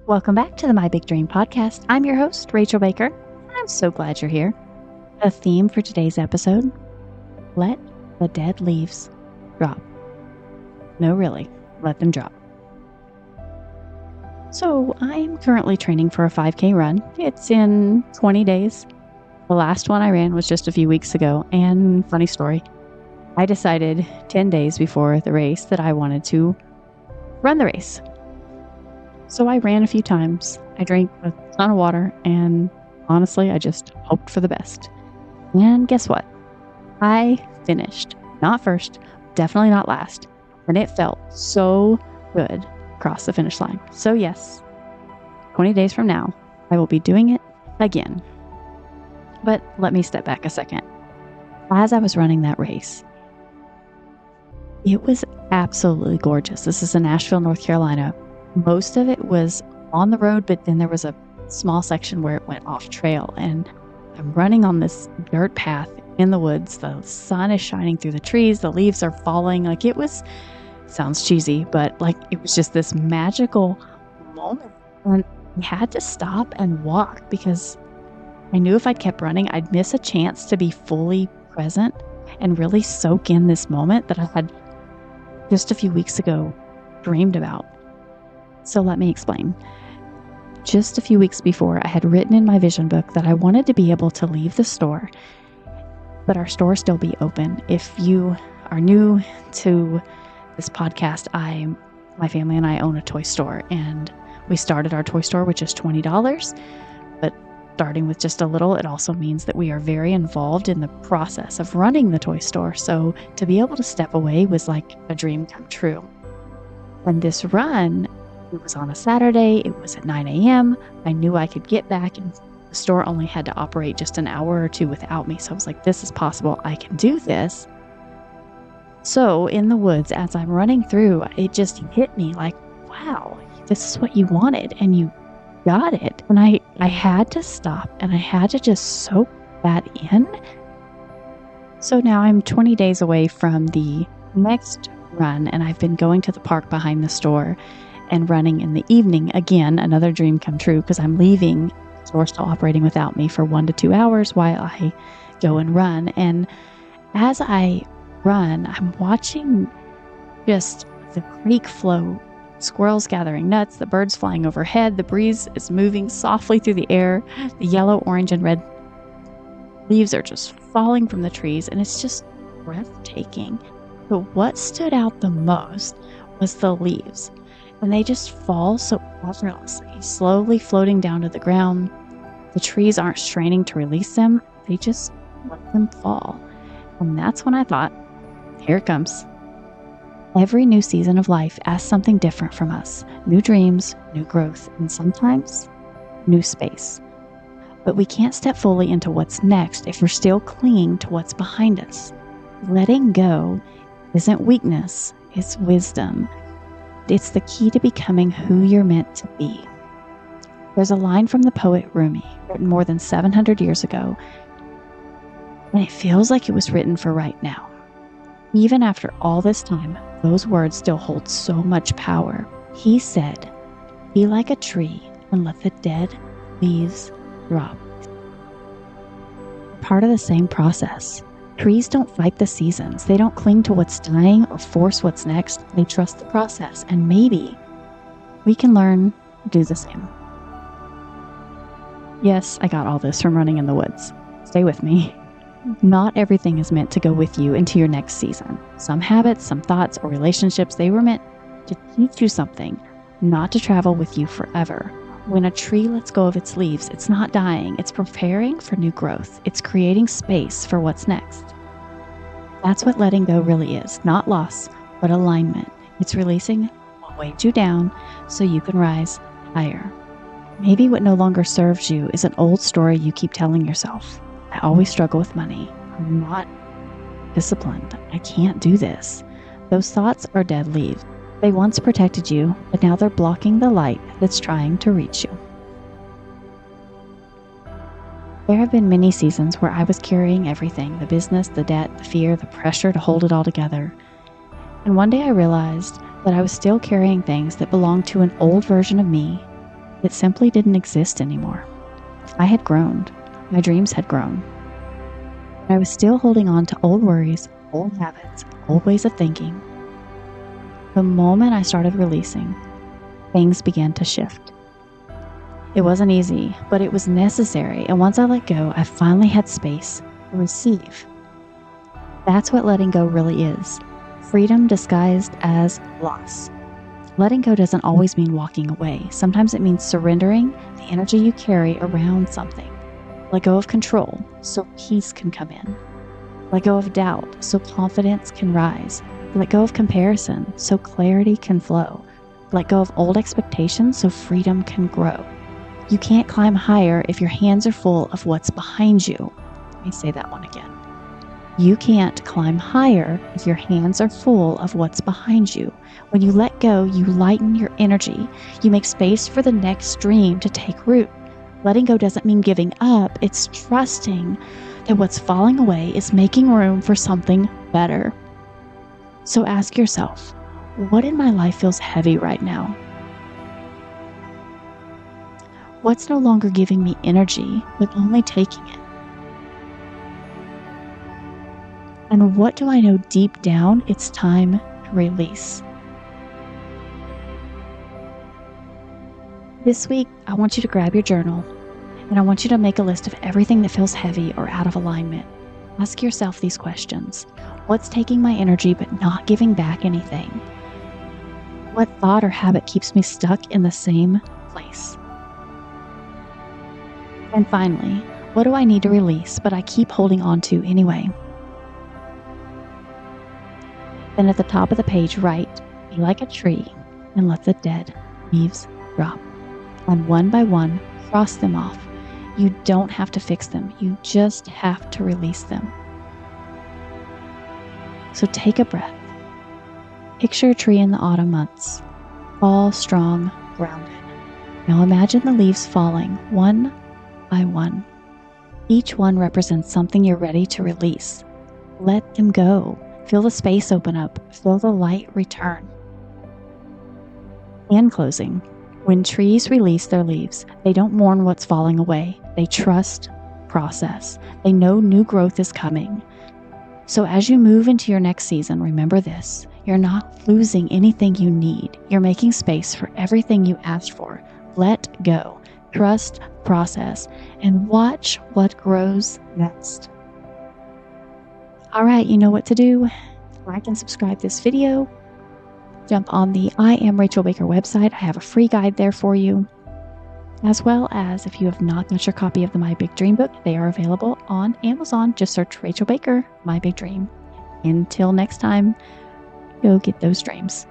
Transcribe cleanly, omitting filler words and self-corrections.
Welcome back to the My Big Dream podcast. I'm your host, Rachel Baker, and I'm so glad you're here. The theme for today's episode, let the dead leaves drop. No, really, let them drop. So I'm currently training for a 5K run. It's in 20 days. The last one I ran was just a few weeks ago, and funny story, I decided 10 days before the race that I wanted to run the race. So I ran a few times, I drank a ton of water, and honestly, I just hoped for the best. And guess what? I finished. Not first, definitely not last. And it felt so good across the finish line. So yes, 20 days from now, I will be doing it again. But let me step back a second. As I was running that race, it was absolutely gorgeous. This is in Nashville, North Carolina. Most of it was on the road, but then there was a small section where it went off trail, and I'm running on this dirt path in the woods. The sun is shining through the trees. The leaves are falling. Sounds cheesy, but it was just this magical moment. And I had to stop and walk because I knew if I kept running, I'd miss a chance to be fully present and really soak in this moment that I had just a few weeks ago dreamed about. So let me explain. Just a few weeks before, I had written in my vision book that I wanted to be able to leave the store, but our store still be open. If you are new to this podcast, my family and I own a toy store, and we started our toy store with just $20, but starting with just a little, it also means that we are very involved in the process of running the toy store. So to be able to step away was like a dream come true. And this run, it was on a Saturday, it was at 9 a.m. I knew I could get back, and the store only had to operate just an hour or two without me. So I was like, this is possible. I can do this. So in the woods, as I'm running through, it just hit me like, wow, this is what you wanted and you got it. And I had to stop and I had to just soak that in. So now I'm 20 days away from the next run, and I've been going to the park behind the store and running in the evening. Again, another dream come true, because I'm leaving the store still operating without me for 1 to 2 hours while I go and run. And as I run, I'm watching just the creek flow, squirrels gathering nuts, the birds flying overhead, the breeze is moving softly through the air, the yellow, orange, and red leaves are just falling from the trees, and it's just breathtaking. But what stood out the most was the leaves. And they just fall so effortlessly, slowly floating down to the ground. The trees aren't straining to release them. They just let them fall. And that's when I thought, here it comes. Every new season of life asks something different from us. New dreams, new growth, and sometimes new space. But we can't step fully into what's next if we're still clinging to what's behind us. Letting go isn't weakness, it's wisdom. It's the key to becoming who you're meant to be. There's a line from the poet Rumi, written more than 700 years ago, and it feels like it was written for right now. Even after all this time, those words still hold so much power. He said, "Be like a tree and let the dead leaves drop." Part of the same process. Trees don't fight the seasons. They don't cling to what's dying or force what's next. They trust the process, and maybe we can learn to do the same. Yes, I got all this from running in the woods. Stay with me. Not everything is meant to go with you into your next season. Some habits, some thoughts, or relationships, they were meant to teach you something, not to travel with you forever. When a tree lets go of its leaves, it's not dying, it's preparing for new growth. It's creating space for what's next. That's what letting go really is, not loss, but alignment. It's releasing what weighed you down so you can rise higher. Maybe what no longer serves you is an old story you keep telling yourself. I always struggle with money. I'm not disciplined. I can't do this. Those thoughts are dead leaves. They once protected you, but now they're blocking the light that's trying to reach you. There have been many seasons where I was carrying everything, the business, the debt, the fear, the pressure to hold it all together. And one day I realized that I was still carrying things that belonged to an old version of me It simply didn't exist anymore. I had grown. My dreams had grown. But I was still holding on to old worries, old habits, old ways of thinking. The moment I started releasing, things began to shift. It wasn't easy, but it was necessary. And once I let go, I finally had space to receive. That's what letting go really is. Freedom disguised as loss. Letting go doesn't always mean walking away. Sometimes it means surrendering the energy you carry around something. Let go of control so peace can come in. Let go of doubt so confidence can rise. Let go of comparison so clarity can flow. Let go of old expectations so freedom can grow. You can't climb higher if your hands are full of what's behind you. Let me say that one again. You can't climb higher if your hands are full of what's behind you. When you let go, you lighten your energy. You make space for the next dream to take root. Letting go doesn't mean giving up. It's trusting that what's falling away is making room for something better. So ask yourself, what in my life feels heavy right now? What's no longer giving me energy, but only taking it? And what do I know deep down it's time to release? This week, I want you to grab your journal, and I want you to make a list of everything that feels heavy or out of alignment. Ask yourself these questions. What's taking my energy but not giving back anything? What thought or habit keeps me stuck in the same place? And finally, what do I need to release but I keep holding on to anyway? Then at the top of the page, write, be like a tree and let the dead leaves drop. And one by one, cross them off. You don't have to fix them. You just have to release them. So take a breath. Picture a tree in the autumn months, all strong, grounded. Now imagine the leaves falling one by one. Each one represents something you're ready to release. Let them go. Feel the space open up. Feel the light return. In closing, when trees release their leaves, they don't mourn what's falling away. They trust process. They know new growth is coming. So as you move into your next season, remember this. You're not losing anything you need. You're making space for everything you asked for. Let go. Trust process and watch what grows next. All right, you know what to do. Like and subscribe this video. Jump on the I Am Rachel Baker website. I have a free guide there for you. As well as if you have not got your copy of the My Big Dream book, they are available on Amazon. Just search Rachel Baker, My Big Dream. Until next time, go get those dreams.